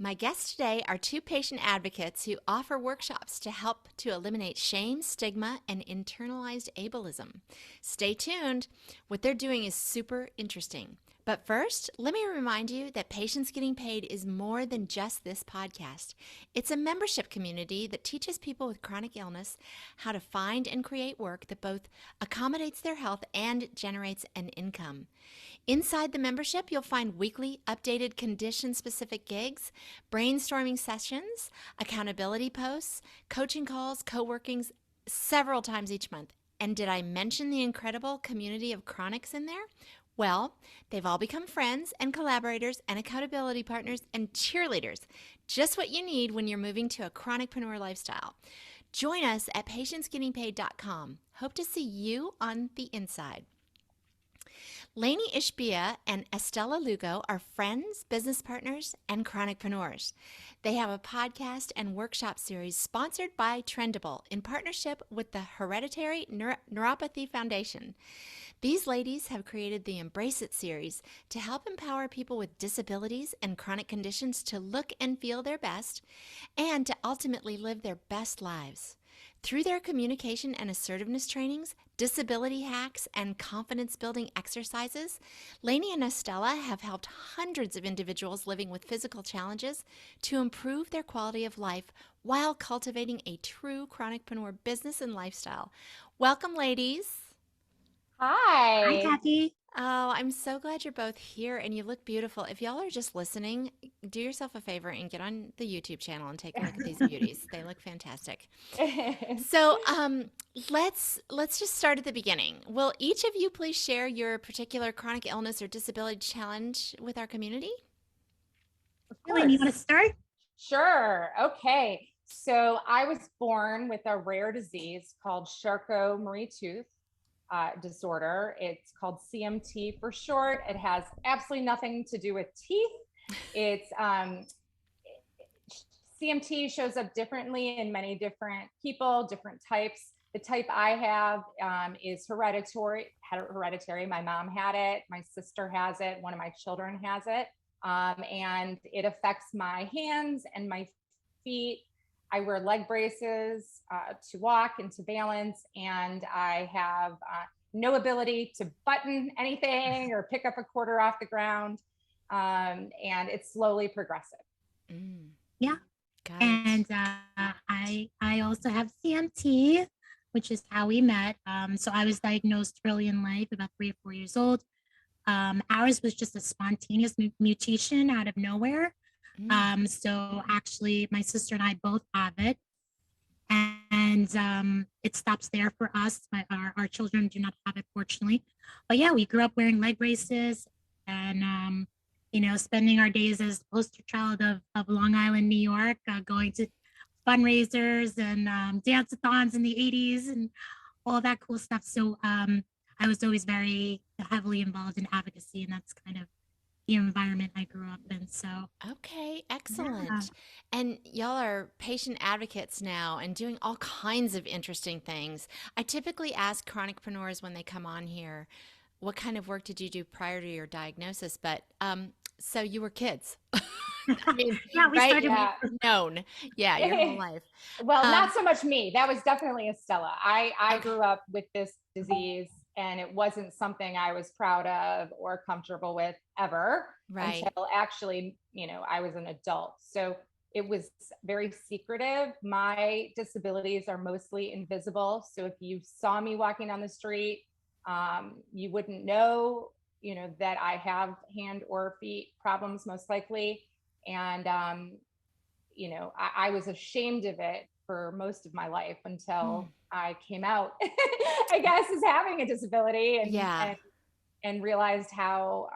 My guests today are two patient advocates who offer workshops to help to eliminate shame, stigma, and internalized ableism. Stay tuned. What they're doing is super interesting. But first, let me remind you that Patients Getting Paid is more than just this podcast. It's a membership community that teaches people with chronic illness how to find and create work that both accommodates their health and generates an income. Inside the membership, you'll find weekly updated condition-specific gigs, brainstorming sessions, accountability posts, coaching calls, co-workings several times each month. And did I mention the incredible community of chronics in there? Well, they've all become friends and collaborators and accountability partners and cheerleaders. Just what you need when you're moving to a chronicpreneur lifestyle. Join us at patientsgettingpaid.com. Hope to see you on the inside. Lainie, Ishbia, and Estela Lugo are friends, business partners, and chronicpreneurs. They have a podcast and workshop series sponsored by Trendable in partnership with the Hereditary Neuropathy Foundation. These ladies have created the EmBRACE series to help empower people with disabilities and chronic conditions to look and feel their best and to ultimately live their best lives. Through their communication and assertiveness trainings, disability hacks, and confidence-building exercises, Lainie and Estela have helped hundreds of individuals living with physical challenges to improve their quality of life while cultivating a true chronicpreneur business and lifestyle. Welcome, ladies. Hi, Hi, Kathy. Oh, I'm so glad you're both here and you look beautiful. If y'all are just listening, do yourself a favor and get on the YouTube channel and take a look at these beauties. They look fantastic. So, let's just start at the beginning. Will each of you please share your particular chronic illness or disability challenge with our community? Ellen, you want to start? Sure. Okay. So I was born with a rare disease called Charcot-Marie-Tooth disorder. It's called CMT for short. It has absolutely nothing to do with teeth. It's CMT shows up differently in many different people, different types. The type I have is hereditary. My mom had it. My sister has it. One of my children has it. And it affects my hands and my feet. I wear leg braces to walk and to balance, and I have no ability to button anything or pick up a quarter off the ground. And it's slowly progressive. Yeah. Got it. And I also have CMT, which is how we met. So I was diagnosed early in life, about 3 or 4 years old. Ours was just a spontaneous mutation out of nowhere. So actually, my sister and I both have it. And it stops there for us. Our children do not have it, fortunately. But yeah, we grew up wearing leg braces and, spending our days as the poster child of Long Island, New York, going to fundraisers and dance-a-thons in the 80s and all that cool stuff. So I was always very heavily involved in advocacy, and that's kind of the environment I grew up in. So Okay, excellent. Yeah. And y'all are patient advocates now and doing all kinds of interesting things. I typically ask chronicpreneurs when they come on here, what kind of work did you do prior to your diagnosis? But so you were kids. I mean, yeah, we right? started. Yeah. Known. Yeah, your whole life. Well, not so much me. That was definitely Estela. I Okay. grew up with this disease, and it wasn't something I was proud of or comfortable with ever Right. until actually, I was an adult. So it was very secretive. My disabilities are mostly invisible. So if you saw me walking down the street, you wouldn't know, that I have hand or feet problems, most likely. And I was ashamed of it for most of my life until I came out, I guess, as having a disability and realized how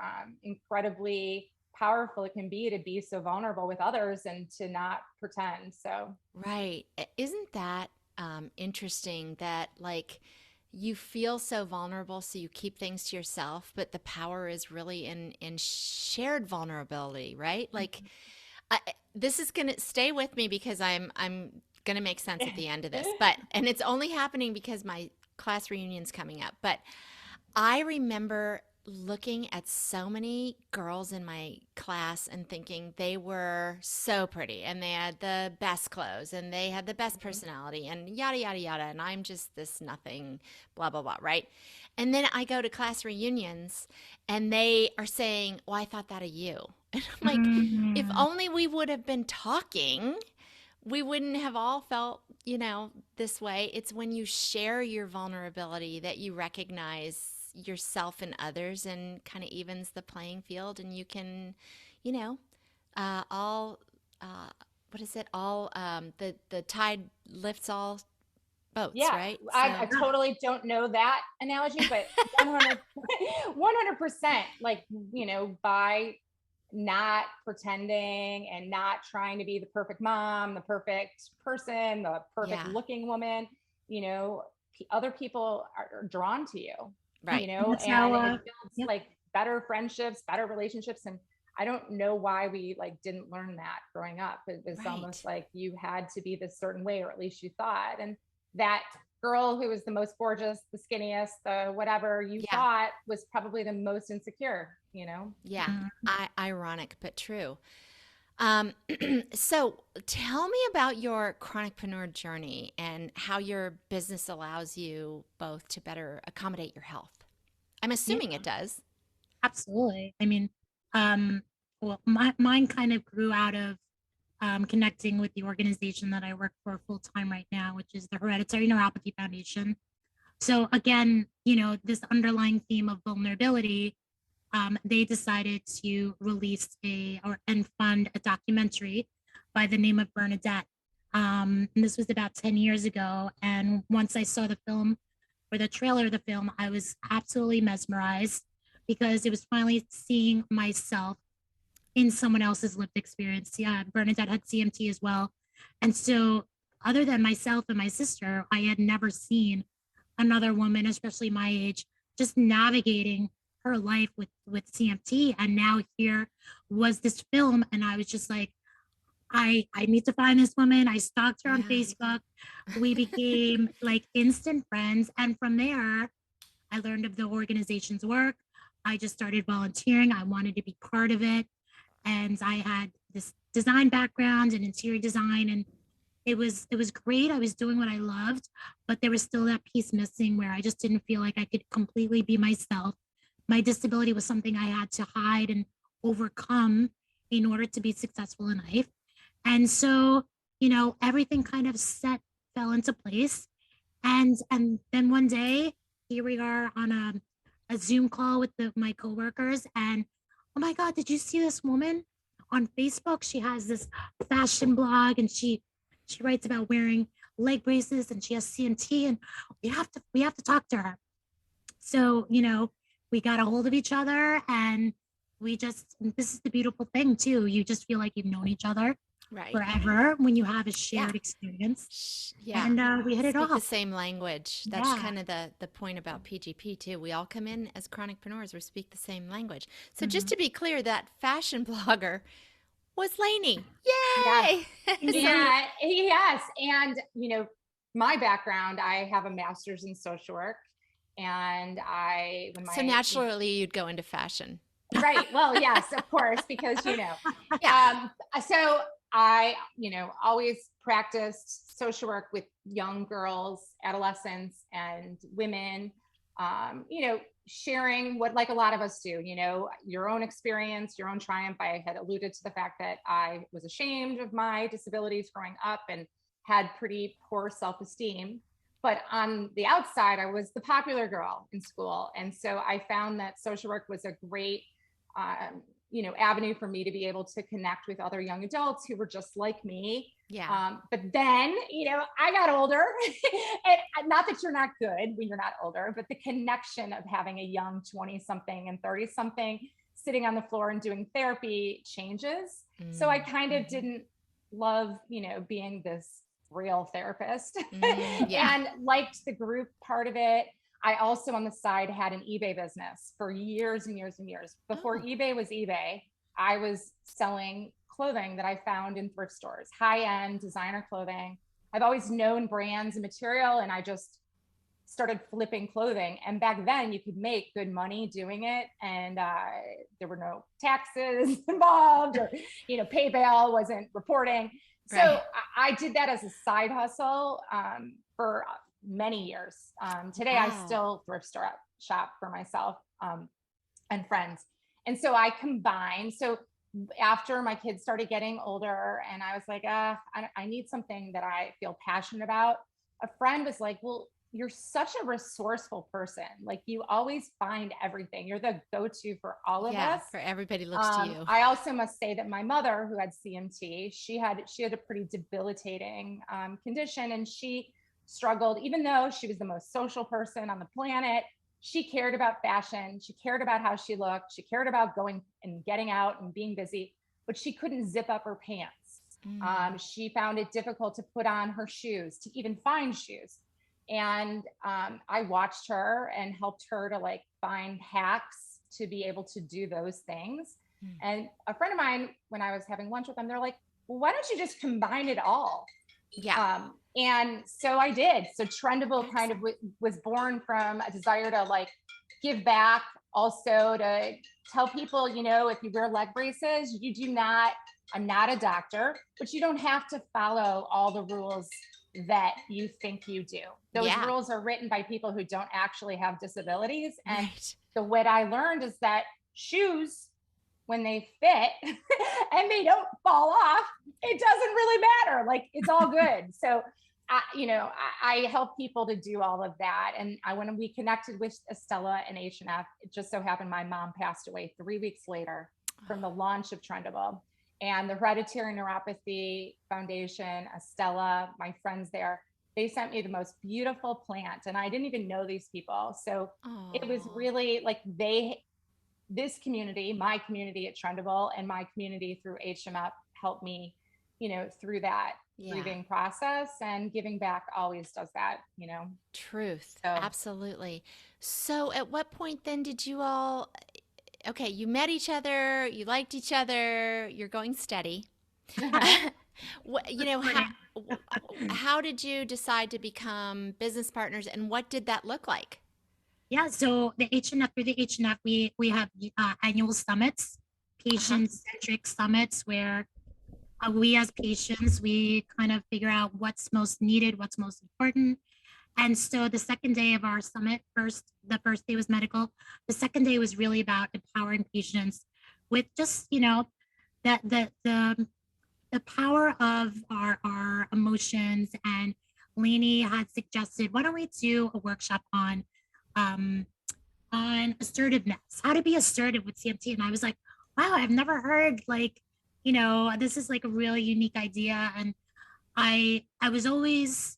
incredibly powerful it can be to be so vulnerable with others and to not pretend. So, Right. Isn't that interesting that like you feel so vulnerable, so you keep things to yourself, but the power is really in shared vulnerability, right? Like this is going to stay with me because I'm going to make sense at the end of this. And it's only happening because my class reunion's coming up. But I remember looking at so many girls in my class and thinking they were so pretty and they had the best clothes and they had the best personality and yada, yada, yada. And I'm just this nothing, blah, blah, blah, right? And then I go to class reunions and they are saying, well, I thought that of you. And I'm like, if Mm, only we would have been talking, we wouldn't have all felt, this way. It's when you share your vulnerability that you recognize yourself and others and kind of evens the playing field. And you can, you know, all, what is it? All, the tide lifts all boats, Yeah, right? I So, totally don't know that analogy, but 100, 100%, like, by not pretending and not trying to be the perfect mom, the perfect person, the perfect yeah, looking woman, other people are drawn to you, right. that's and how, it builds yep. like better friendships, better relationships. And I don't know why we like didn't learn that growing up. It was Right. almost like you had to be this certain way, or at least you thought. And that girl who was the most gorgeous, the skinniest, the whatever you Yeah. thought was probably the most insecure. Yeah. Mm. Ironic, but true. Um, so tell me about your chronicpreneur journey and how your business allows you both to better accommodate your health. I'm Yeah, assuming it does. absolutely. I mean, um, well, mine kind of grew out of connecting with the organization that I work for full time right now, which is the Hereditary Neuropathy Foundation. So again, this underlying theme of vulnerability, they decided to release and fund a documentary by the name of Bernadette. And this was about 10 years ago. And once I saw the film or the trailer of the film, I was absolutely mesmerized because it was finally seeing myself in someone else's lived experience. Yeah, Bernadette had CMT as well. And so, other than myself and my sister, I had never seen another woman, especially my age, just navigating her life with CMT. And now here was this film, and I was just like, I need to find this woman. I stalked her on Yeah. Facebook. We became like instant friends, and from there, I learned of the organization's work. I just started volunteering. I wanted to be part of it, and I had this design background and interior design, and it was great. I was doing what I loved, but there was still that piece missing where I just didn't feel like I could completely be myself. My disability was something I had to hide and overcome in order to be successful in life. And so, everything kind of fell into place. And then one day, here we are on a Zoom call with my coworkers, and oh my God, did you see this woman on Facebook? She has this fashion blog, and she writes about wearing leg braces, and she has CMT, and we have to talk to her. So, we got a hold of each other, and this is the beautiful thing too. You just feel like you've known each other Right. forever when you have a Yeah. shared experience. Yeah. And we hit it Speak the off. same language. That's Yeah. kind of the point about PGP too. We all come in as chronicpreneurs. We speak the same language. So just Mhm. to be clear, that fashion blogger was Lainie. Yes. Yay! So, Yeah, yes. And, my background, I have a master's in social work. And so naturally you'd go into fashion. right. Well, yes, of course, because, Yeah. so I, always practiced social work with young girls, adolescents, and women, sharing what, like a lot of us do, your own experience, your own triumph. I had alluded to the fact that I was ashamed of my disabilities growing up and had pretty poor self-esteem. But on the outside, I was the popular girl in school. And so I found that social work was a great avenue for me to be able to connect with other young adults who were just like me. Yeah. But then, I got older, and not that you're not good when you're not older, but the connection of having a young 20 something and 30 something sitting on the floor and doing therapy changes. So I kind of didn't love, being this real therapist Yeah. and liked the group part of it. I also on the side had an eBay business for years and years and years. Before Oh. eBay was eBay, I was selling clothing that I found in thrift stores, high-end designer clothing. I've always known brands and material, and I just started flipping clothing. And back then you could make good money doing it. And there were no taxes involved, or, PayPal wasn't reporting. So Right. I did that as a side hustle for many years. Today, Wow. I still thrift shop for myself and friends. And so I combined. So after my kids started getting older and I was like, I need something that I feel passionate about. A friend was like, well, you're such a resourceful person. Like, you always find everything. You're the go-to for all of us. For everybody looks to you. I also must say that my mother, who had CMT, she had a pretty debilitating condition, and she struggled, even though she was the most social person on the planet. She cared about fashion. She cared about how she looked. She cared about going and getting out and being busy, but she couldn't zip up her pants. She found it difficult to put on her shoes, to even find shoes. And I watched her and helped her to find hacks to be able to do those things. And a friend of mine, when I was having lunch with them, they're like, well, why don't you just combine it all? Yeah. And so I did. So Trendable kind of was born from a desire to give back, also to tell people, if you wear leg braces, I'm not a doctor, but you don't have to follow all the rules that you think you do. Those rules are written by people who don't actually have disabilities. And what I learned is that shoes, when they fit and they don't fall off, it doesn't really matter. It's all good. So, I help people to do all of that. And when we connected with Estela and H&F, it just so happened my mom passed away 3 weeks later from the launch of Trendable. And the Hereditary Neuropathy Foundation, Estela, my friends there, they sent me the most beautiful plant. And I didn't even know these people. So it was really this community, my community at Trendable and my community through HMF helped me, through that grieving process, and giving back always does that, Truth. So. Absolutely. So at what point then did you all, okay, you met each other, you liked each other, you're going steady. How did you decide to become business partners, and what did that look like? Yeah, so through the HNF, we have annual summits, patient-centric summits, where we as patients, we kind of figure out what's most needed, what's most important. And so the second day of our summit, the first day was medical. The second day was really about empowering patients with just, the power of our emotions. And Lainie had suggested, why don't we do a workshop on assertiveness, how to be assertive with CMT. And I was like, wow, I've never heard this is a really unique idea. And I was always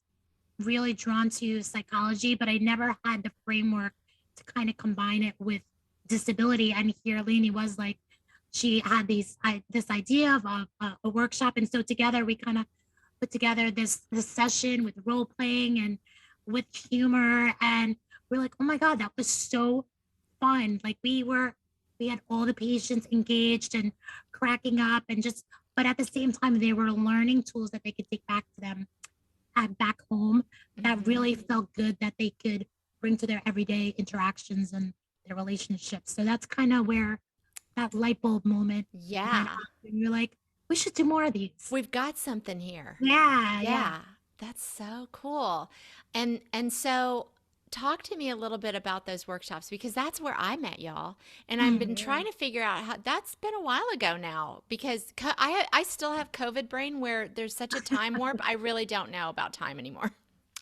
really drawn to psychology, but I never had the framework to kind of combine it with disability. And here Lainie was she had this idea of a workshop. And so together we kind of put together this session with role playing and with humor. And we're like, oh my God, that was so fun. We had all the patients engaged and cracking up, and but at the same time, they were learning tools that they could take back to them back home that really felt good, that they could bring to their everyday interactions and their relationships. So that's kind of where that light bulb moment. Yeah. And you're like, we should do more of these. We've got something here. Yeah. That's so cool. And so talk to me a little bit about those workshops, because that's where I met y'all. And I've been trying to figure out how. That's been a while ago now, because I still have COVID brain where there's such a time warp. I really don't know about time anymore.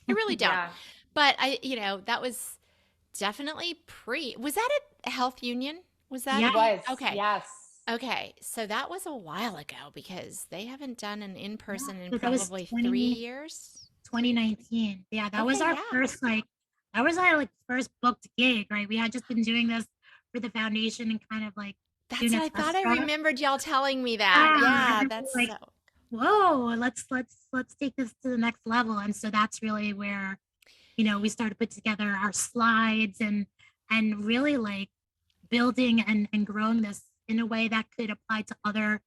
I really don't. Yeah. But that was definitely was that at Health Union? Was that? Yeah. It was. Okay. Yes. Okay. So that was a while ago, because they haven't done an in-person in that was probably 3 years. 2019. Yeah, that was Okay, our yeah. first that was our first booked gig, right? We had just been doing this for the foundation and kind of That's doing what I a thought. test I run. remembered y'all telling me that. Yeah, and that's we're so. Whoa, let's take this to the next level. And so that's really where, we started to put together our slides and really building and growing this in a way that could apply to other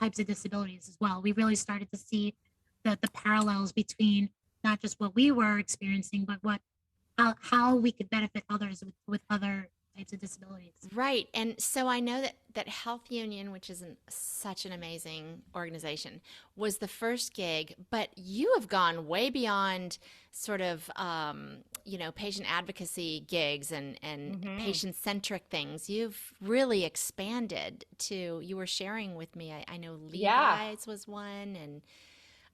types of disabilities as well. We really started to see the parallels between not just what we were experiencing, but what how we could benefit others with other types of disabilities. Right. And so I know that Health Union, which is such an amazing organization, was the first gig, but you have gone way beyond sort of, patient advocacy gigs and patient-centric things. You've really expanded to, you were sharing with me, I know Levi's was one, and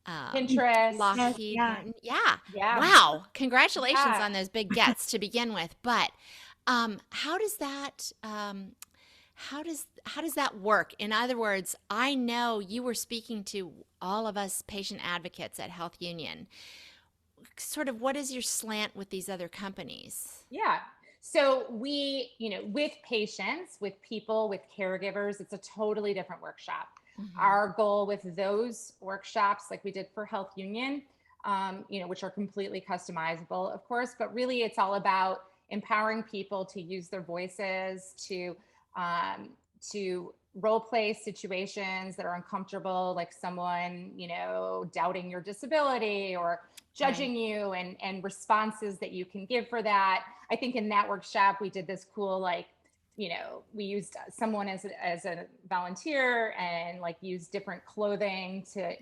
Pinterest. Lockheed Yeah. Martin. Yeah. Yeah. Wow. Congratulations Yeah. on those big gets to begin with. But how does that how does that work? In other words, I know you were speaking to all of us patient advocates at Health Union. Sort of, what is your slant with these other companies? Yeah. So we, with patients, with people, with caregivers, it's a totally different workshop. Our goal with those workshops, like we did for Health Union, which are completely customizable, of course, but really it's all about empowering people to use their voices, to role play situations that are uncomfortable, like someone, doubting your disability or judging you, and responses that you can give for that. I think in that workshop, we did this cool, we used someone as a volunteer and used different clothing to,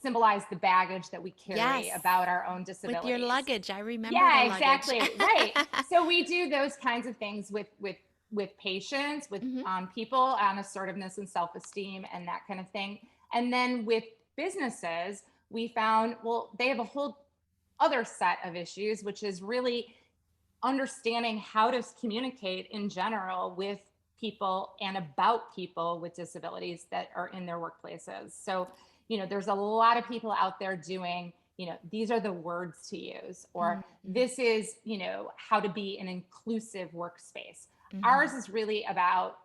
symbolize the baggage that we carry about our own disabilities. With your luggage, I remember. Yeah, exactly. Right. So we do those kinds of things with patients, with people on assertiveness and self-esteem and that kind of thing. And then with businesses, we found, they have a whole other set of issues, which is really understanding how to communicate in general with people and about people with disabilities that are in their workplaces. So, there's a lot of people out there doing, these are the words to use, or this is, how to be an inclusive workspace. Ours is really about,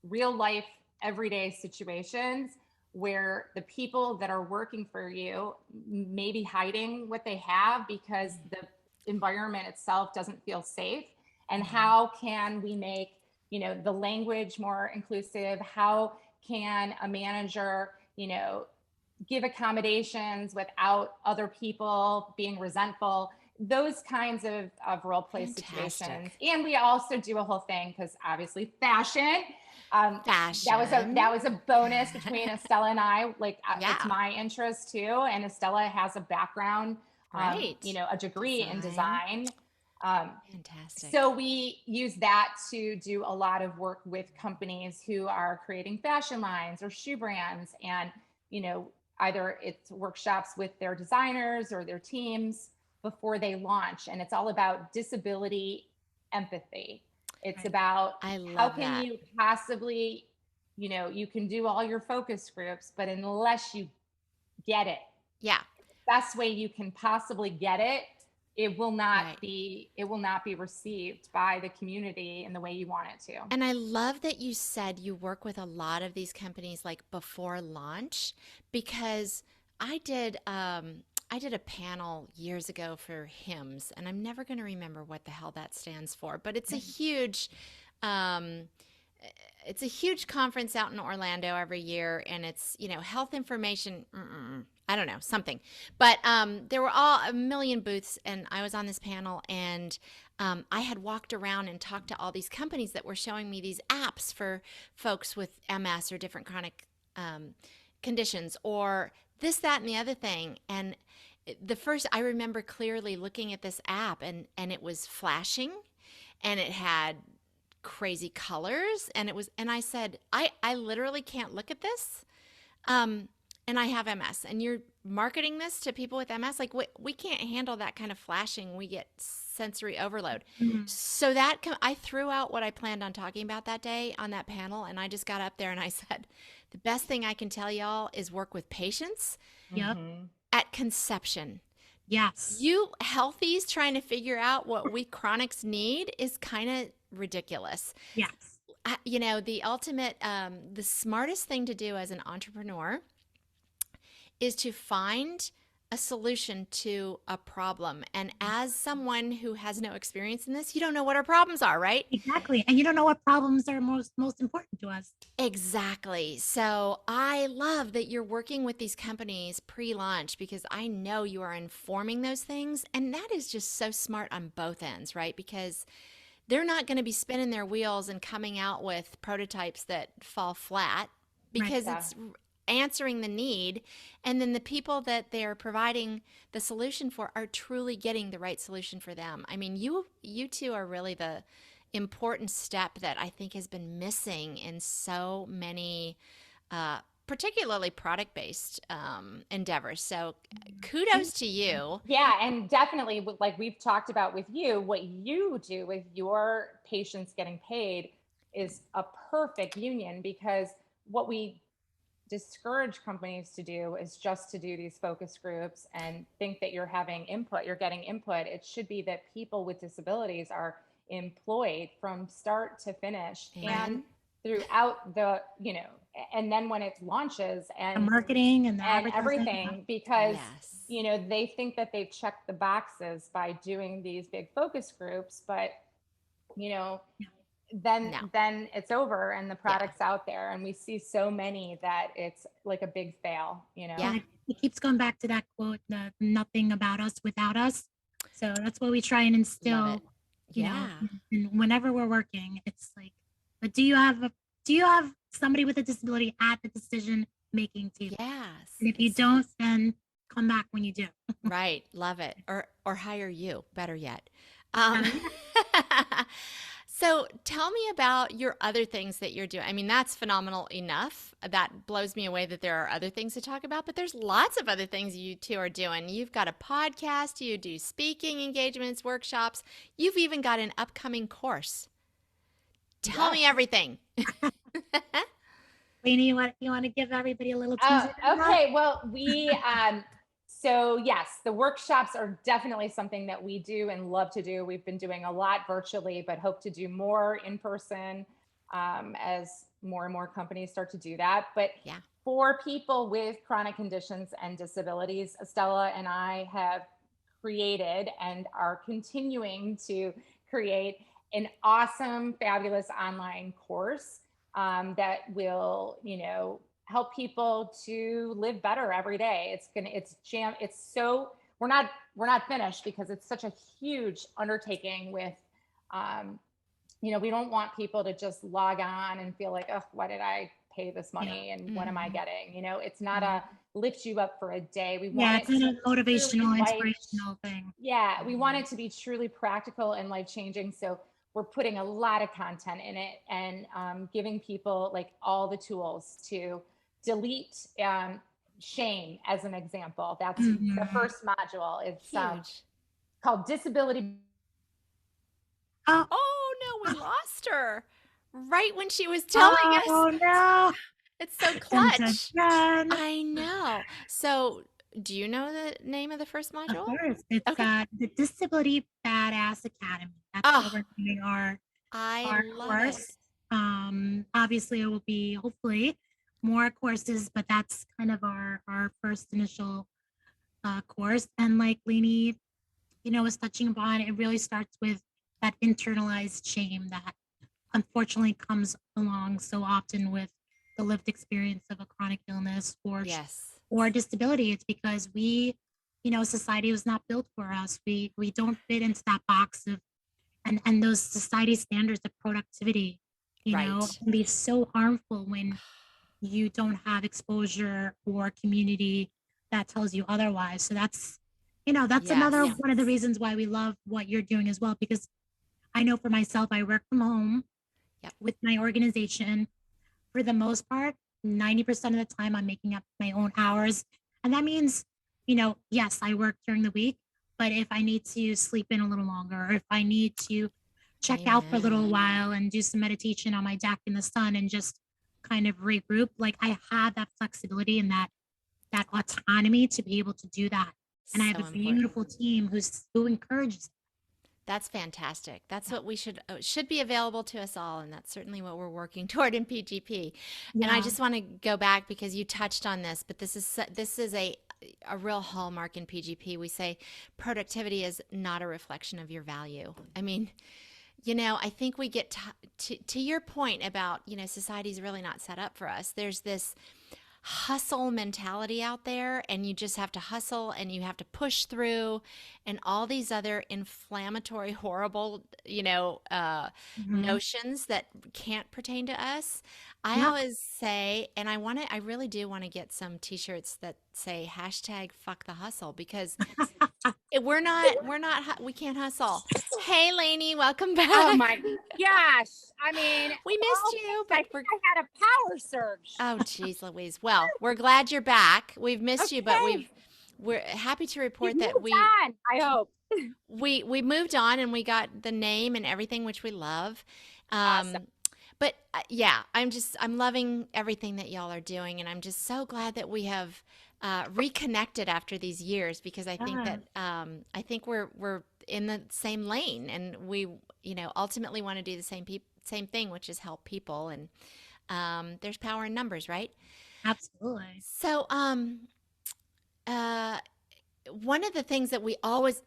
real life, everyday situations where the people that are working for you may be hiding what they have because the environment itself doesn't feel safe. And how can we make, the language more inclusive? How can a manager, give accommodations without other people being resentful? Those kinds of role play situations. And we also do a whole thing, because obviously fashion. That was a bonus between Estela and I. It's my interest too. And Estela has a background, a degree in design. Fantastic. So we use that to do a lot of work with companies who are creating fashion lines or shoe brands. And, either it's workshops with their designers or their teams before they launch. And it's all about disability empathy. It's about how can you possibly, you can do all your focus groups, but unless you get it, the best way you can possibly get it, it will not be received by the community in the way you want it to. And I love that you said you work with a lot of these companies before launch, because I did a panel years ago for HIMSS, and I'm never going to remember what the hell that stands for, but it's a huge conference out in Orlando every year, and it's, health information, I don't know, something. But there were a million booths, and I was on this panel, and I had walked around and talked to all these companies that were showing me these apps for folks with MS or different chronic conditions, or this, that, and the other thing. And I remember clearly looking at this app, and it was flashing, and it had crazy colors, and I said, I literally can't look at this. And I have MS, and you're marketing this to people with MS. We can't handle that kind of flashing. We get sensory overload. So I threw out what I planned on talking about that day on that panel, and I just got up there and I said, the best thing I can tell y'all is work with patients at conception. Yes. You healthies trying to figure out what we chronics need is kind of ridiculous. Yes. The ultimate, the smartest thing to do as an entrepreneur is to find a solution to a problem. And as someone who has no experience in this, you don't know what our problems are, right? Exactly. And you don't know what problems are most important to us. Exactly. So I love that you're working with these companies pre-launch, because I know you are informing those things. And that is just so smart on both ends, right? Because they're not going to be spinning their wheels and coming out with prototypes that fall flat, because Yeah. it's answering the need. And then the people that they're providing the solution for are truly getting the right solution for them. I mean, you two are really the important step that I think has been missing in so many, particularly product-based endeavors. So kudos to you. Yeah, and definitely, like we've talked about with you, what you do with your patients getting paid is a perfect union, because what we discourage companies to do is just to do these focus groups and think that you're having input, you're getting input. It should be that people with disabilities are employed from start to finish and throughout the, and then when it launches The and marketing and the advertising. everything, because Yes. they think that they've checked the boxes by doing these big focus groups, but then No. then it's over and the product's out there, and we see so many that it's like a big fail. Yeah. It keeps going back to that quote, the nothing about us without us. So that's what we try and instill. Love it. Yeah. And whenever we're working, it's like, but do you have somebody with a disability at the decision making table? Yes. And if you don't, then come back when you do. Right. Love it. Or hire you, better yet. So tell me about your other things that you're doing. I mean, that's phenomenal enough. That blows me away that there are other things to talk about, but there's lots of other things you two are doing. You've got a podcast, you do speaking engagements, workshops. You've even got an upcoming course. Tell me everything. Lainie, you want to give everybody a little teaser? Okay, well, so yes, the workshops are definitely something that we do and love to do. We've been doing a lot virtually, but hope to do more in person as more and more companies start to do that. But for people with chronic conditions and disabilities, Estela and I have created and are continuing to create an awesome, fabulous online course that will, help people to live better every day. We're not finished, because it's such a huge undertaking with, we don't want people to just log on and feel like, oh, why did I pay this money and what am I getting? It's not a lift you up for a day. We want it's a motivational, inspirational thing. Yeah, we want it to be truly practical and life-changing. So we're putting a lot of content in it and giving people like all the tools to delete shame, as an example. That's the first module. It's called Disability. Oh no, we lost her right when she was telling us. Oh no. It's so clutch. Dun, dun. I know. So do you know the name of the first module? Of course. It's the Disability Badass Academy. That's what we're doing our course. Obviously, it will be hopefully more courses, but that's kind of our first initial course. And like Lainie, was touching upon, it really starts with that internalized shame that unfortunately comes along so often with the lived experience of a chronic illness or disability. It's because we, society was not built for us. We don't fit into that box of, and those society standards of productivity, can be so harmful when you don't have exposure or community that tells you otherwise. So that's, another one of the reasons why we love what you're doing as well, because I know for myself, I work from home with my organization. For the most part, 90% of the time I'm making up my own hours. And that means, yes, I work during the week, but if I need to sleep in a little longer, or if I need to check out for a little while and do some meditation on my deck in the sun and just kind of regroup, like I have that flexibility and that autonomy to be able to do that. And I have a beautiful team who encourages it. That's fantastic. That's what we should be available to us all, and that's certainly what we're working toward in PGP. And I just want to go back because you touched on this, but this is a real hallmark in PGP. We say productivity is not a reflection of your value. I mean, I think we get to your point about, society's really not set up for us. There's this hustle mentality out there, and you just have to hustle and you have to push through, and all these other inflammatory, horrible, notions that can't pertain to us. I always say, and I really do want to get some t-shirts that say #fuck the hustle, because we can't hustle. Hey, Lainie, welcome back. Oh my gosh. I mean, we missed you, but I had a power surge. Oh, geez, Louise. Well, we're glad you're back. We've missed you, but we're happy to report that I hope we moved on, and we got the name and everything, which we love. Awesome. But I'm loving everything that y'all are doing, and I'm just so glad that we have reconnected after these years, because I think that I think we're in the same lane, and we ultimately want to do the same thing, which is help people, and there's power in numbers, right? Absolutely. So one of the things that we always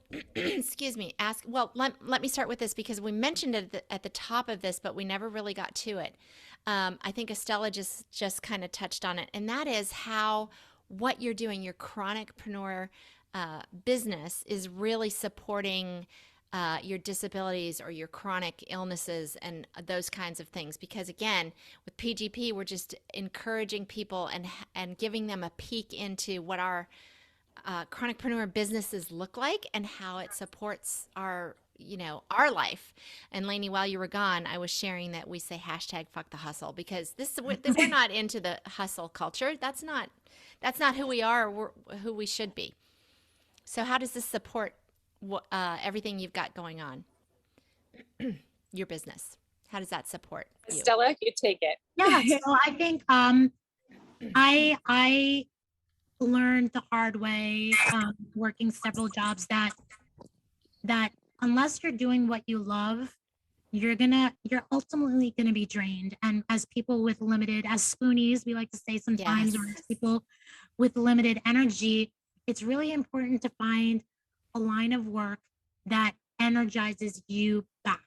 ask, well, let me start with this, because we mentioned it at the top of this, but we never really got to it. I think Estela just kind of touched on it, and that is how what you're doing, your chronicpreneur business, is really supporting your disabilities or your chronic illnesses and those kinds of things. Because again, with PGP, we're just encouraging people and giving them a peek into what our chronicpreneur businesses look like and how it supports our life. And Lainie, while you were gone, I was sharing that we say #fuck the hustle, because we're not into the hustle culture. That's not who we are, or who we should be. So how does this support everything you've got going on? Your business. How does that support you? Estela, you take it. Yeah. So I think I learned the hard way, working several jobs, that unless you're doing what you love, you're ultimately gonna be drained. And as people with limited, as spoonies, we like to say sometimes, or as people with limited energy, it's really important to find a line of work that energizes you back,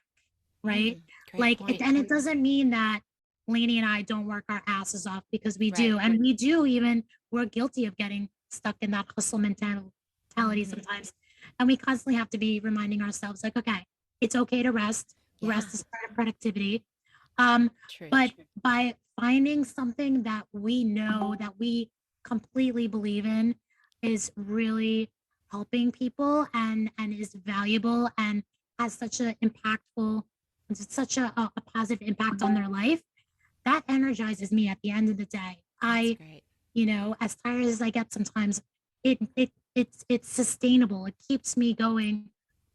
right? And it doesn't mean that Lainie and I don't work our asses off, because we do. And we do, we're guilty of getting stuck in that hustle mentality sometimes. And we constantly have to be reminding ourselves, like, okay, it's okay to rest. Rest is part of productivity. But by finding something that we know, that we completely believe in, is really helping people and is valuable and has such a positive impact on their life, that energizes me at the end of the day. As tired as I get sometimes, it's sustainable. It keeps me going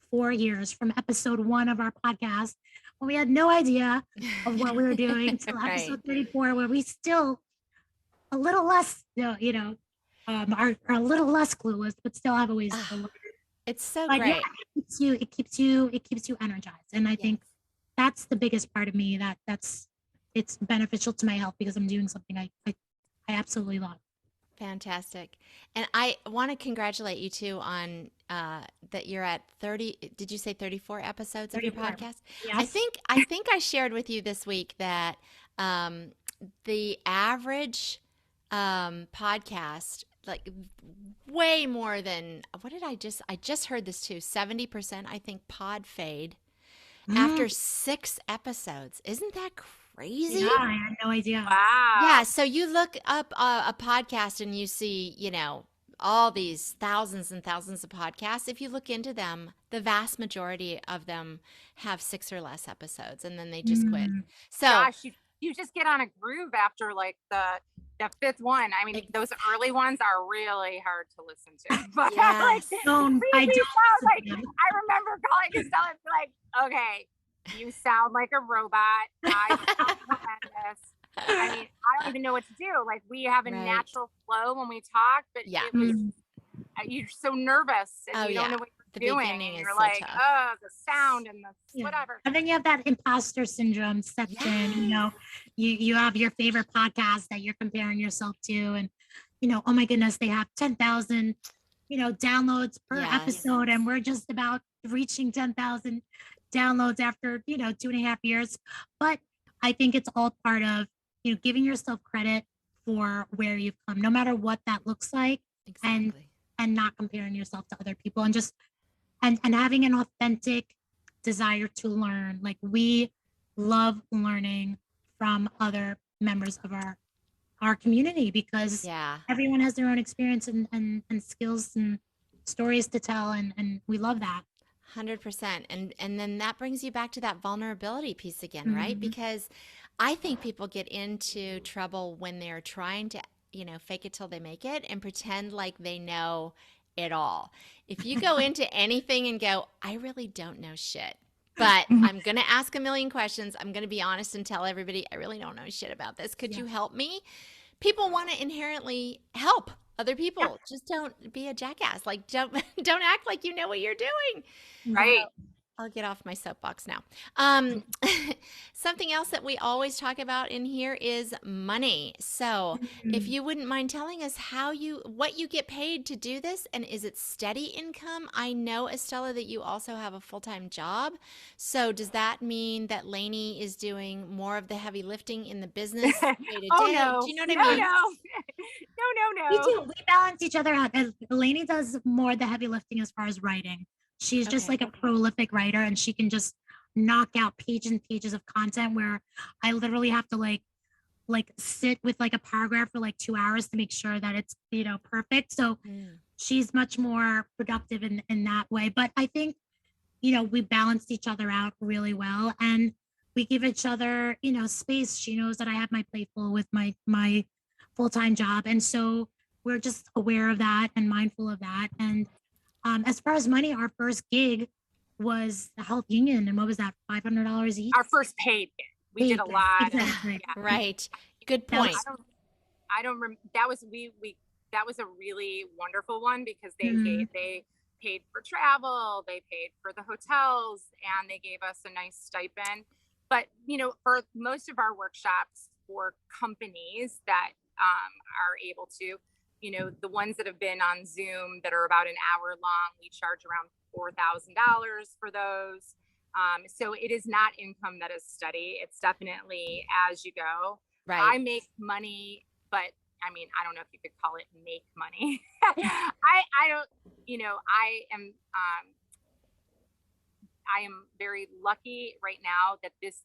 4 years, from episode 1 of our podcast, when we had no idea of what we were doing, till episode 34, where we still a little less, are a little less clueless, but still have a ways to learn. It's so great. Yeah, it keeps you energized, and I think that's the biggest part of me. It's beneficial to my health, because I'm doing something I absolutely love. Fantastic. And I want to congratulate you too on that you're at 30, did you say 34 episodes 34. Of your podcast? Yes. I think I shared with you this week that the average podcast, like way more than, I just heard this too, 70%, I think, pod fade after 6 episodes. Isn't that crazy? Yeah, I had no idea. Wow. Yeah, so you look up a podcast and you see, all these thousands and thousands of podcasts. If you look into them, the vast majority of them have 6 or less episodes, and then they just quit. So gosh, you just get on a groove after like the 5th one. I mean, those early ones are really hard to listen to. But I remember calling Estela and be like, okay, you sound like a robot. I sound horrendous. I mean, I don't even know what to do. Like, we have a natural flow when we talk, but it was, you're so nervous and you don't know what you're doing. And you're like, tough. Oh, the sound and the whatever. And then you have that imposter syndrome sets in. You have your favorite podcast that you're comparing yourself to, and oh my goodness, they have 10,000, downloads per Yes. episode, and we're just about reaching 10,000 downloads after, 2.5 years. But I think it's all part of, giving yourself credit for where you've come, no matter what that looks like. Exactly. And not comparing yourself to other people, and just and having an authentic desire to learn. Like, we love learning from other members of our community, because everyone has their own experience and skills and stories to tell, and we love that. 100%. And then that brings you back to that vulnerability piece again, right? Because I think people get into trouble when they're trying to, fake it till they make it and pretend like they know it all. If you go into anything and go, I really don't know shit, but I'm going to ask a million questions. I'm going to be honest and tell everybody, I really don't know shit about this. Could you help me? People want to inherently help other people. Just don't be a jackass. Like, don't act like you know what you're doing. Right. I'll get off my soapbox now. Something else that we always talk about in here is money. So if you wouldn't mind telling us what you get paid to do this, and is it steady income? I know, Estela, that you also have a full-time job. So does that mean that Lainie is doing more of the heavy lifting in the business day to day? Oh, no. Do you know what I mean? No. We do. We balance each other out. Lainie does more of the heavy lifting as far as writing. She's just like a prolific writer, and she can just knock out pages and pages of content where I literally have to like sit with like a paragraph for like 2 hours to make sure that it's, perfect. So she's much more productive in that way. But I think, we balanced each other out really well, and we give each other, space. She knows that I have my plate full with my full-time job. And so we're just aware of that and mindful of that. And as far as money, our first gig was the health union, and what was that, $500 each? Our first paid gig. We did a lot. Exactly. Right. Good point. I don't remember. That was that was a really wonderful one, because they paid for travel, they paid for the hotels, and they gave us a nice stipend. But for most of our workshops for companies that are able to, the ones that have been on Zoom that are about an hour long, we charge around $4,000 for those. So it is not income that is steady. It's definitely as you go. Right. I make money, but I mean, I don't know if you could call it make money. I don't, I am very lucky right now that this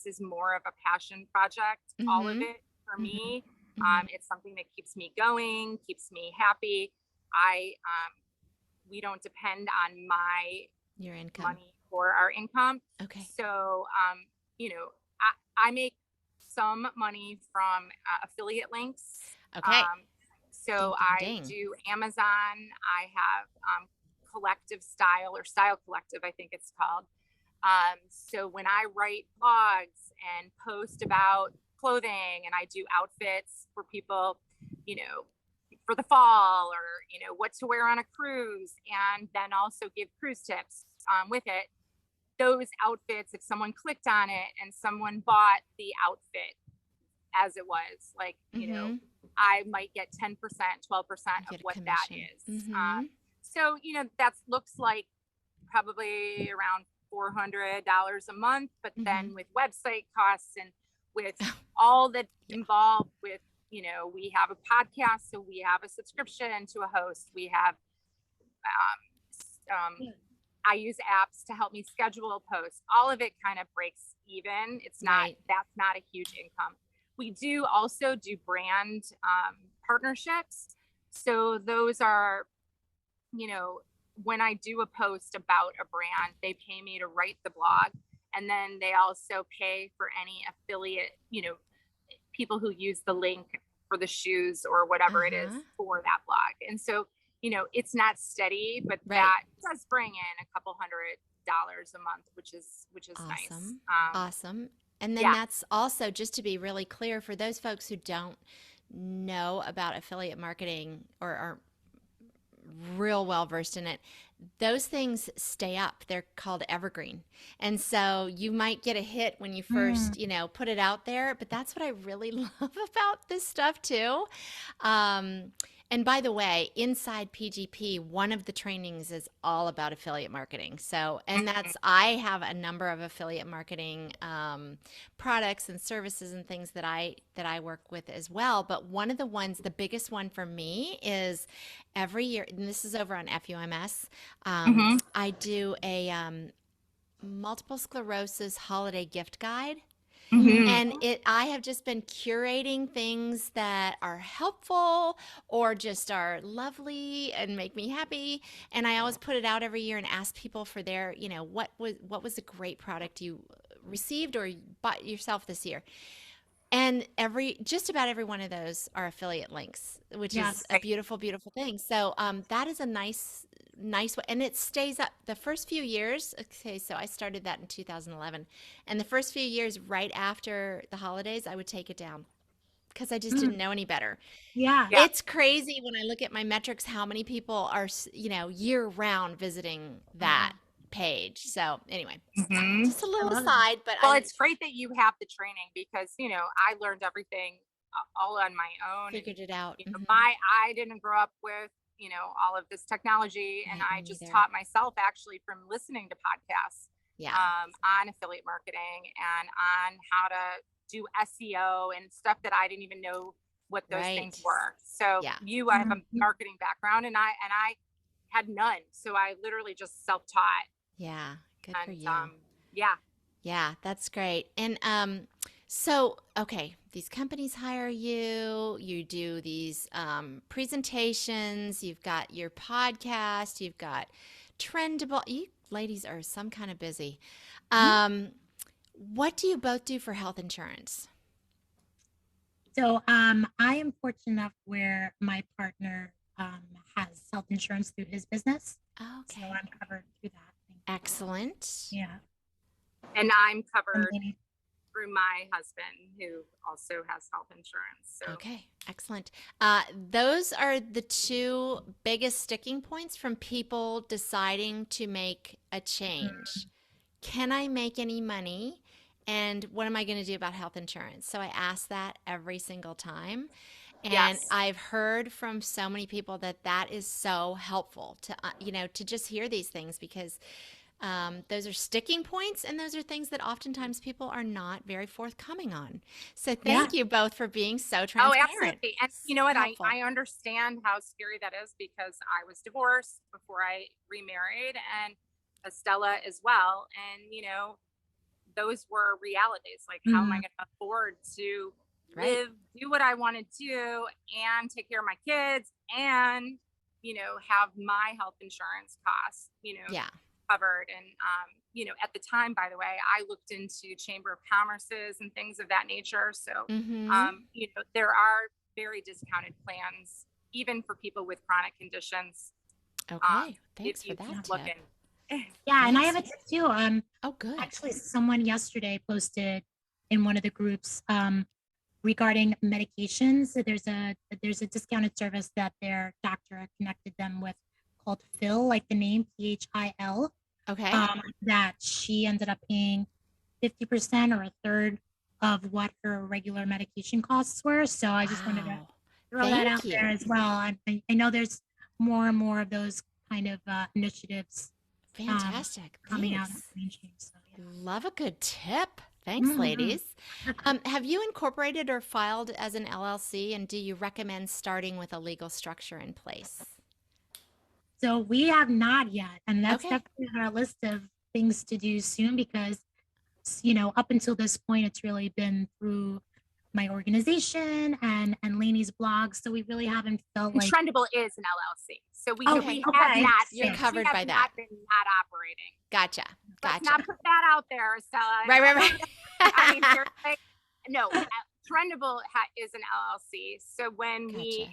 is more of a passion project, all of it for me. It's something that keeps me going, keeps me happy. We don't depend on your income, money for our income. Okay. So, I make some money from affiliate links. Okay. So I do Amazon. I have Collective Style, or Style Collective, I think it's called. So when I write blogs and post about clothing, and I do outfits for people, for the fall, or, what to wear on a cruise, and then also give cruise tips with it. Those outfits, if someone clicked on it and someone bought the outfit as it was, like, I might get 10%, 12% of what that is. So, that looks like probably around $400 a month, but then with website costs and with all that involved with, we have a podcast, so we have a subscription to a host. We have, I use apps to help me schedule posts. All of it kind of breaks even. It's not, that's not a huge income. We do also do brand partnerships. So those are, when I do a post about a brand, they pay me to write the blog. And then they also pay for any affiliate, people who use the link for the shoes or whatever it is for that blog. And so, it's not steady, but that does bring in a couple $100 a month, which is awesome. Nice. Awesome. And then that's also, just to be really clear, for those folks who don't know about affiliate marketing or aren't real well versed in it, those things stay up. They're called evergreen. And so you might get a hit when you first, put it out there, but that's what I really love about this stuff too. And by the way, inside PGP, one of the trainings is all about affiliate marketing. So, and I have a number of affiliate marketing products and services and things that I work with as well. But one of the ones, the biggest one for me is every year, and this is over on FUMS, I do a multiple sclerosis holiday gift guide. And I have just been curating things that are helpful or just are lovely and make me happy. And I always put it out every year and ask people for their, what was a great product you received or bought yourself this year. And just about every one of those are affiliate links, which is a beautiful, beautiful thing. So that is a nice way, and it stays up the first few years. Okay, so I started that in 2011, and the first few years right after the holidays, I would take it down because I just didn't know any better. Yeah. It's crazy when I look at my metrics, how many people are, year round visiting that page. So anyway, just a little aside, but it's great that you have the training because, I learned everything all on my own. Figured it out. I didn't grow up with, all of this technology, and I just taught myself actually from listening to podcasts on affiliate marketing and on how to do SEO and stuff that I didn't even know what those things were. So I have a marketing background, and I had none. So I literally just self-taught. Yeah. Good for you. Yeah, that's great. And so, okay, these companies hire you, you do these presentations, you've got your podcast, you've got Trendable. You ladies are some kind of busy. What do you both do for health insurance? So I am fortunate enough where my partner has health insurance through his business. Okay. So I'm covered through that. Excellent. Yeah. And I'm covered through my husband, who also has health insurance. So. Okay, excellent. Those are the two biggest sticking points from people deciding to make a change. Can I make any money? And what am I going to do about health insurance? So I ask that every single time. And I've heard from so many people that is so helpful to, to just hear these things because those are sticking points, and those are things that oftentimes people are not very forthcoming on. So thank you both for being so transparent. Oh, absolutely. And you know what? I understand how scary that is because I was divorced before I remarried, and Estela as well. And, those were realities. Like, how am I going to afford to live, do what I want to do, and take care of my kids, and, have my health insurance costs, covered. And, at the time, by the way, I looked into Chamber of Commerce's and things of that nature. So, there are very discounted plans, even for people with chronic conditions. Okay. Thanks for that tip. Yeah. And I have a tip too. Oh, good. Actually, someone yesterday posted in one of the groups regarding medications. So there's a discounted service that their doctor connected them with called Phil, like the name PHIL. Okay. That she ended up paying 50% or a third of what her regular medication costs were. So I just wanted to throw that out there as well. I know there's more and more of those kind of initiatives. Fantastic. Coming out. So, love a good tip. Thanks, ladies. Have you incorporated or filed as an LLC, and do you recommend starting with a legal structure in place? So we have not yet, and that's definitely on our list of things to do soon because, up until this point, it's really been through my organization and Lainie's blog. So we really haven't felt like Trendable is an LLC. So we have not. You're covered by that. Not operating. Gotcha. Let's not put that out there, Estela. Right. I mean, no, Trendable is an LLC. So when we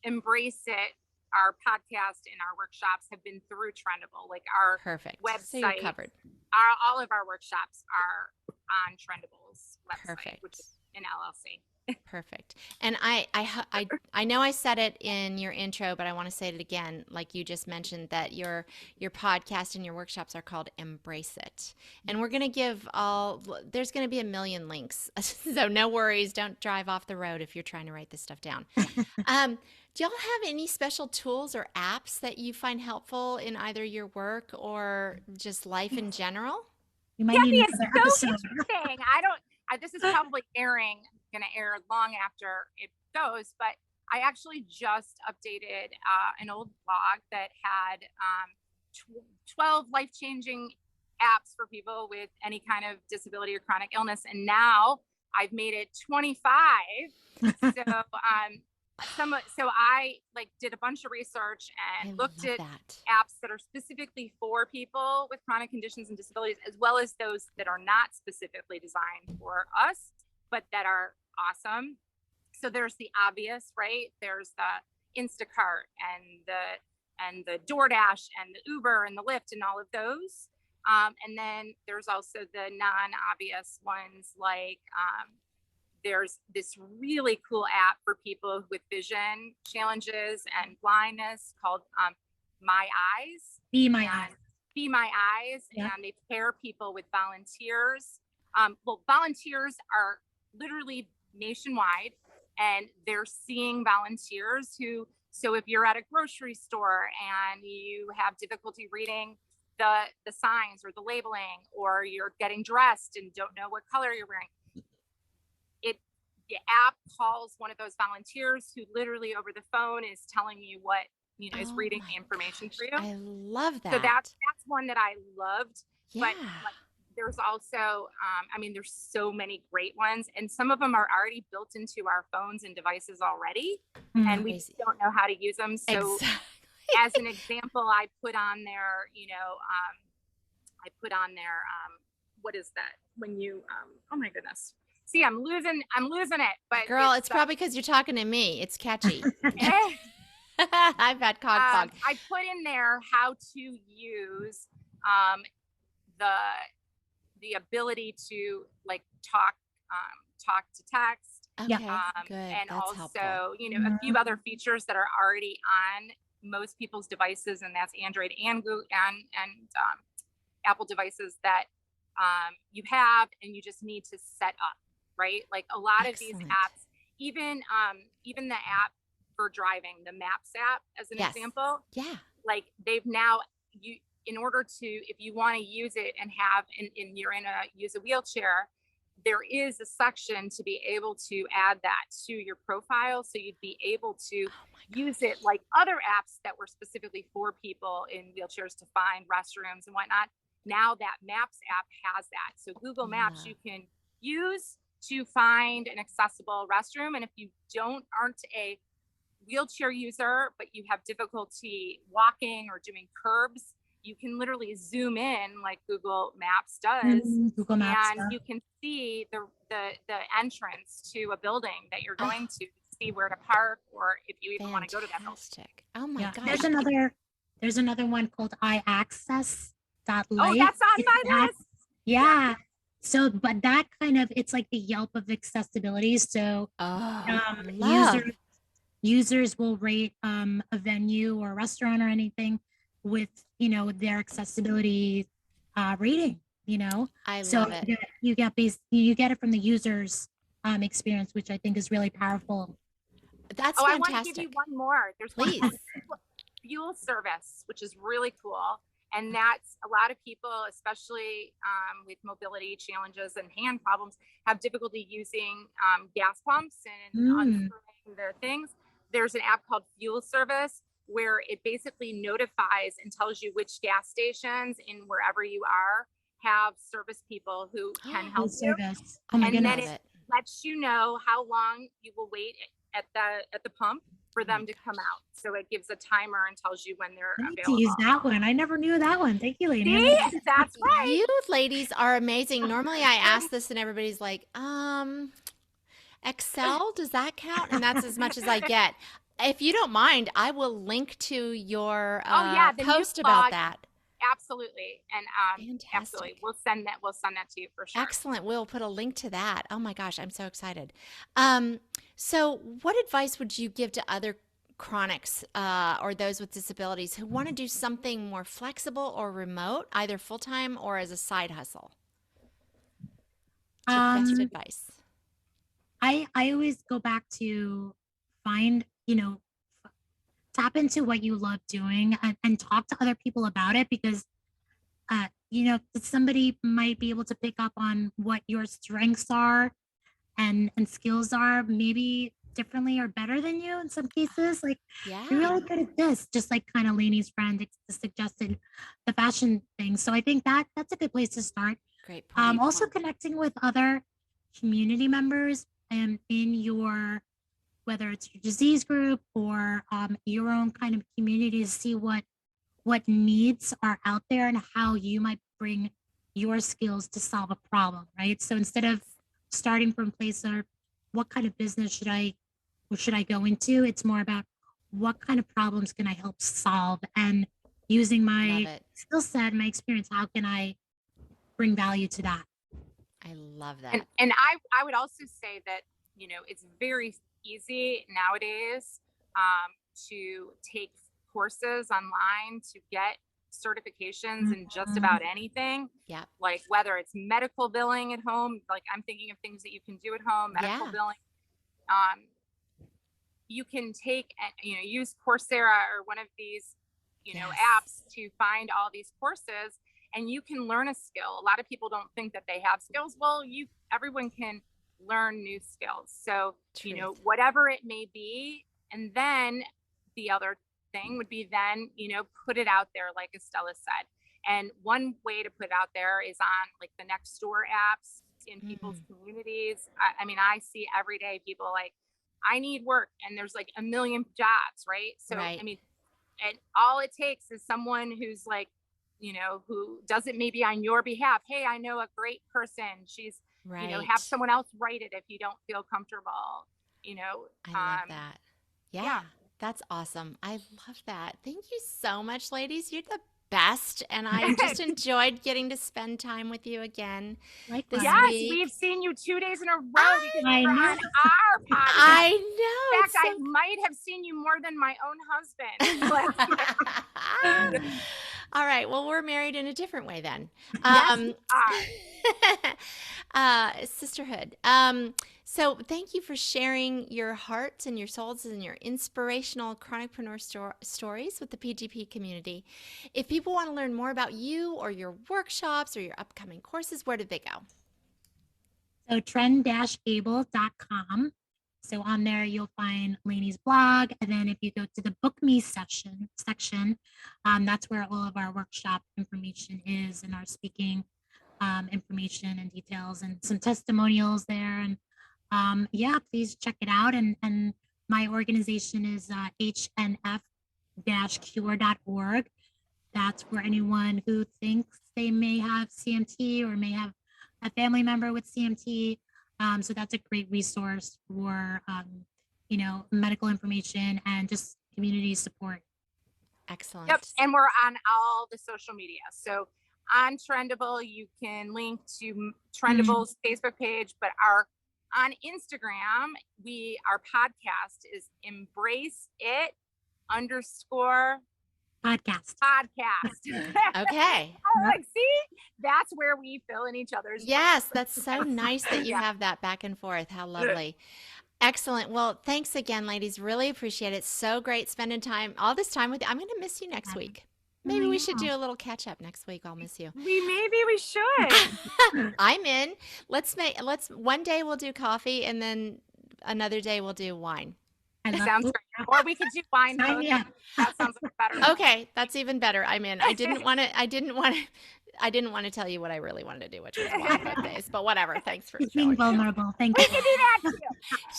EmBRACE it, our podcast and our workshops have been through Trendable, like our website. So you're covered. All of our workshops are on Trendable's website, which is an LLC. Perfect. And I know I said it in your intro, but I want to say it again, like you just mentioned, that your podcast and your workshops are called EmBRACE It. And we're going to give there's going to be a million links. So no worries. Don't drive off the road if you're trying to write this stuff down. Do y'all have any special tools or apps that you find helpful in either your work or just life in general? You might need it's another so episode. interesting. This is probably going to air long after it goes, but I actually just updated an old blog that had 12 life-changing apps for people with any kind of disability or chronic illness. And now I've made it 25. So I did a bunch of research and looked at apps that are specifically for people with chronic conditions and disabilities, as well as those that are not specifically designed for us, but that are awesome. So there's the obvious, right? There's the Instacart and the DoorDash and the Uber and the Lyft and all of those. And then there's also the non-obvious ones, like there's this really cool app for people with vision challenges and blindness called My Eyes. Be My Eyes. Be My Eyes. Yeah. And they pair people with volunteers. Volunteers are literally nationwide, and they're seeing volunteers so if you're at a grocery store and you have difficulty reading the signs or the labeling, or you're getting dressed and don't know what color you're wearing, the app calls one of those volunteers who literally over the phone is telling you what, is reading the information for you. I love that. So that's one that I loved. Yeah. But there's also, there's so many great ones, and some of them are already built into our phones and devices already, and we just don't know how to use them. So as an example, I put on there, what is that? When you, oh my goodness. See, I'm losing it. But girl, it's probably because you're talking to me. It's catchy. I've had cog fog. I put in there how to use the ability to talk to text. Okay, good. And that's also, helpful. A few other features that are already on most people's devices, and that's Android and Google and Apple devices that you have, and you just need to set up. Right? Like a lot of these apps, even the app for driving, the Maps app, as an example. Yeah. Like they've now, in order to, if you want to use it and use a wheelchair, there is a section to be able to add that to your profile. So you'd be able to use it like other apps that were specifically for people in wheelchairs to find restrooms and whatnot. Now that Maps app has that. So Google Maps you can use to find an accessible restroom. And if you aren't a wheelchair user, but you have difficulty walking or doing curbs, you can literally zoom in like Google Maps does, and you can see the entrance to a building that you're going to see where to park, or if you even want to go to that building. Oh my gosh. There's another one called iAccess.life. Oh, that's on my list. Yeah. So, but that kind of, it's like the Yelp of accessibility. So users will rate a venue or a restaurant or anything with, their accessibility rating, I love it. You get it from the user's experience, which I think is really powerful. That's fantastic. I want to give you one more. There's Please. One fuel service, which is really cool. And that's a lot of people, especially with mobility challenges and hand problems, have difficulty using gas pumps and unscrewing the things. There's an app called Fuel Service where it basically notifies and tells you which gas stations in wherever you are have service people who can help you. Oh my and goodness. then it lets you know how long you will wait at the pump for them to come out. So it gives a timer and tells you when they're available. To use that one. I never knew that one. Thank you, Lainie. See? That's right. You ladies are amazing. Normally I ask this and everybody's like, Excel, does that count? And that's as much as I get. If you don't mind, I will link to your post about that. Absolutely. And Fantastic. absolutely. We'll send that to you for sure. Excellent. We'll put a link to that. Oh my gosh, I'm so excited. So what advice would you give to other chronics or those with disabilities who want to do something more flexible or remote, either full-time or as a side hustle? Best advice. I always go back to find, tap into what you love doing and talk to other people about it, because somebody might be able to pick up on what your strengths are and skills are, maybe differently or better than you in some cases. Like, you're really good at this, just like kind of Lainie's friend suggested the fashion thing. So I think that's a good place to start. Great point. Also connecting with other community members in your, whether it's your disease group or your own kind of community, to see what needs are out there and how you might bring your skills to solve a problem, right? So instead of starting from a place of what kind of business should I go into, it's more about what kind of problems can I help solve, and using my skill set, my experience, how can I bring value to that? I love that. And I would also say that, it's very easy nowadays to take courses online to get certifications in just about anything. Yeah. Like whether it's medical billing at home, like I'm thinking of things that you can do at home, medical billing. You can take, use Coursera or one of these, apps to find all these courses, and you can learn a skill. A lot of people don't think that they have skills. Well, everyone can learn new skills. So, whatever it may be. And then the other thing would be then, put it out there, like Estela said. And one way to put it out there is on like the Nextdoor apps in people's communities. I mean, I see every day people like, I need work, and there's like a million jobs, right? So, I mean, and all it takes is someone who's like, who does it maybe on your behalf. Hey, I know a great person. She's, have someone else write it if you don't feel comfortable, I love that. Yeah. That's awesome. I love that. Thank you so much, ladies. You're the best. And I just enjoyed getting to spend time with you again. This week. We've seen you 2 days in a row because you're on our podcast. I know. In fact, I might have seen you more than my own husband. All right. Well, we're married in a different way then. Sisterhood. So thank you for sharing your hearts and your souls and your inspirational chronicpreneur stories with the PGP community. If people want to learn more about you or your workshops or your upcoming courses, where do they go? So trend-able.com. So on there, you'll find Lainie's blog. And then if you go to the Book Me section, that's where all of our workshop information is, and our speaking information and details, and some testimonials there. And please check it out. And my organization is hnf-cure.org. That's where anyone who thinks they may have CMT or may have a family member with CMT. So that's a great resource for, medical information and just community support. Excellent. Yep. And we're on all the social media. So on Trendable, you can link to Trendable's Facebook page, but on Instagram, our podcast is EmBRACE_podcast. Okay. Like, see, that's where we fill in each other's. Yes, that's so nice that you have that back and forth. How lovely. Excellent. Well, thanks again, ladies. Really appreciate it. So great spending all this time with you. I'm going to miss you next week. Maybe we should do a little catch up next week. I'll miss you. Maybe we should. I'm in. Let's one day we'll do coffee, and then another day we'll do wine. Sounds great. Or we could do wine. That sounds better. Okay, that's even better. I'm in. I didn't want to tell you what I really wanted to do, which was wine both days. But whatever. Thanks for being vulnerable. Thank you. We can do that too.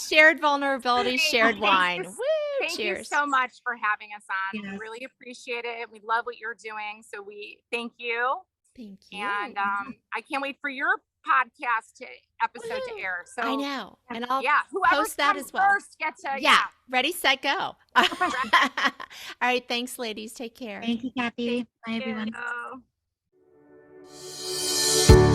Shared vulnerability, shared wine. Woo! Thank Cheers. you so much for having us on. Yes. We really appreciate it. We love what you're doing. So we thank you. Thank you. And I can't wait for your podcast episode to air. So I know. And I'll whoever post that as well. First gets to, Ready, set, go. All right. Thanks, ladies. Take care. Thank you, Kathy. Bye, everyone. You.